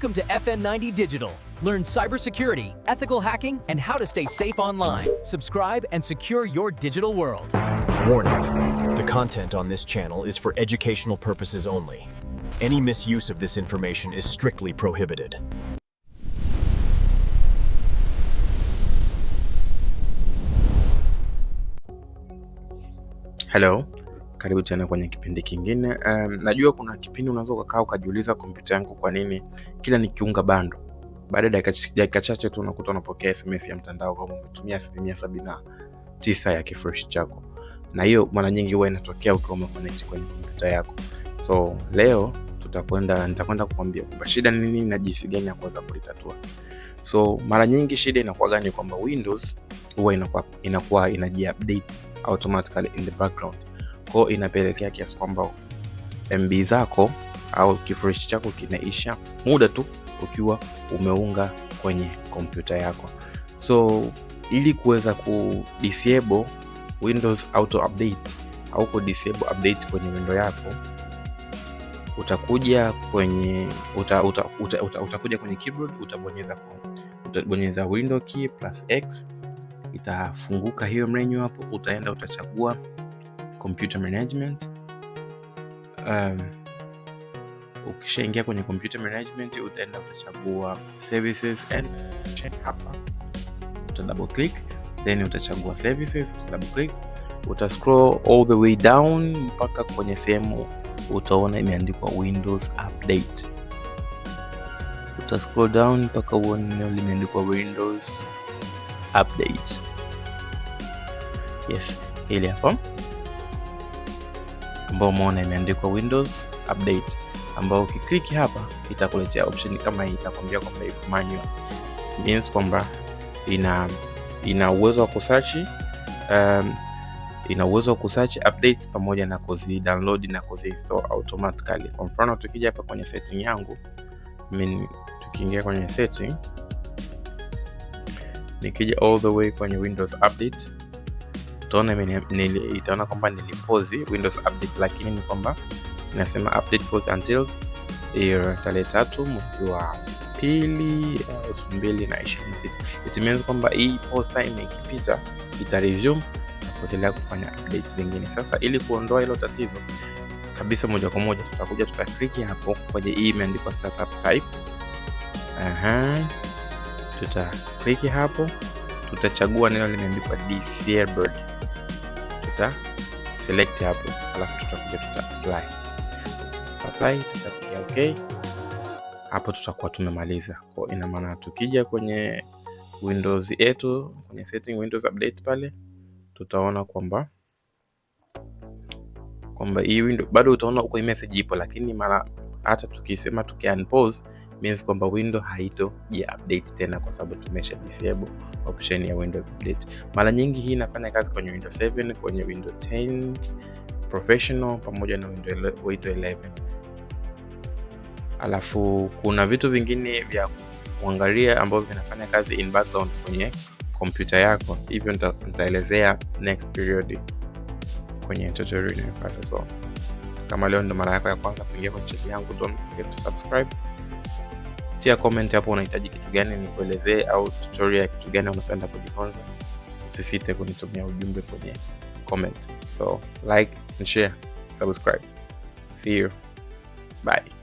Welcome to FN90 Digital. Learn cybersecurity, ethical hacking, and how to stay safe online. Subscribe and secure your digital world. Warning: the content on this channel is for educational purposes only. Any misuse of this information is strictly prohibited. Hello, karibu tena kwenye kipindi kingine. Najua kuna kipindi unaweza ukakaa ukajiuliza kompyuta yangu kwa nini kila nikiunga bando baada ya dakika chache tu unakuta unapokea SMS ya mtandao kama umetumia 79% ya kifurushi chako. Na hiyo mara nyingi huwa inatokea ukiwa umeconnect kwenye kompyuta yako. So leo nitakwenda kukwambia kwamba shida ni nini na jinsi gani ya kuweza kulitatua. So mara nyingi shida inakuwa gani? Kwamba Windows huwa inakuwa inaji-update automatically in the background. Kwa inapelekea kiasi kwamba MB zako au kifurushi chako kinaisha muda tu ukiwa umeunga kwenye kompyuta yako. So ili kuweza ku-disable Windows auto update au ku-disable update kwenye window yako, utakuja kwenye utakuja kwenye keyboard, utabonyeza window key plus X, itafunguka hiyo menu hapo. Utaenda utachagua computer management. Ukishaingia kwenye computer management utaenda kuchagua services and hapa uta double click, then utachagua services, uta double click, uta scroll all the way down mpaka kwenye sehemu utaona imeandikwa Windows Update. Uta scroll down mpaka uone limeandikwa Windows Update. Yes, ile hapa ambao umeona imeandikwa Windows Update, ambao ukiklik hapa itakuletea option kama hii, itakwambia kwamba iko manual. Means kwamba ina uwezo wa kusearch updates pamoja na kuzi-download na kuzi-install automatically. Kwa mfano tukija hapa kwenye setting yangu, tukiingia kwenye setting, nikija all the way kwenye Windows Update, itaona kwamba nilipause Windows Update, lakini ni kwamba inasema update pause until tarehe 3 mwezi wa 2 2026. It means kwamba hii pause time ikipita ita resume na kuendelea kufanya updates zingine. Sasa ili kuondoa hilo tatizo kabisa, moja kwa moja tutakuja tutaclick hapo kwenye hii imeandikwa startup type. Tutaclick hapo, tutachagua neno limeandikwa disabled, select hapo, alafu tutakuja apply, tutapiga okay. Hapo tutakuwa tumemaliza. Kwa ina maana tukija kwenye Windows yetu kwenye setting Windows Update pale, tutaona kwamba hii window bado utaona uko message ipo, lakini mara hata tukisema unpause means kwamba window haito update tena, kwa sababu tumesha disable option ya Windows Update. Mara nyingi hii inafanya kazi kwenye Windows 7, kwenye Windows 10 Professional pamoja na Windows 11. Alafu kuna vitu vingine vya kuangalia ambavyo vinafanya kazi in background kwenye kompyuta yako. Hivyo nitaelezea next period kwenye tutorial inayofuata. So kama leo ndo mara yako ya kwanza kuingia kwenye channel yangu, don't forget to subscribe. Tia comment hapo unahitaji kitu gani nikuelezee, au tutorial ya kitu gani unapenda kujifunza. Usisite kunitumia ujumbe kwenye comment. So like and share, subscribe. See you. Bye.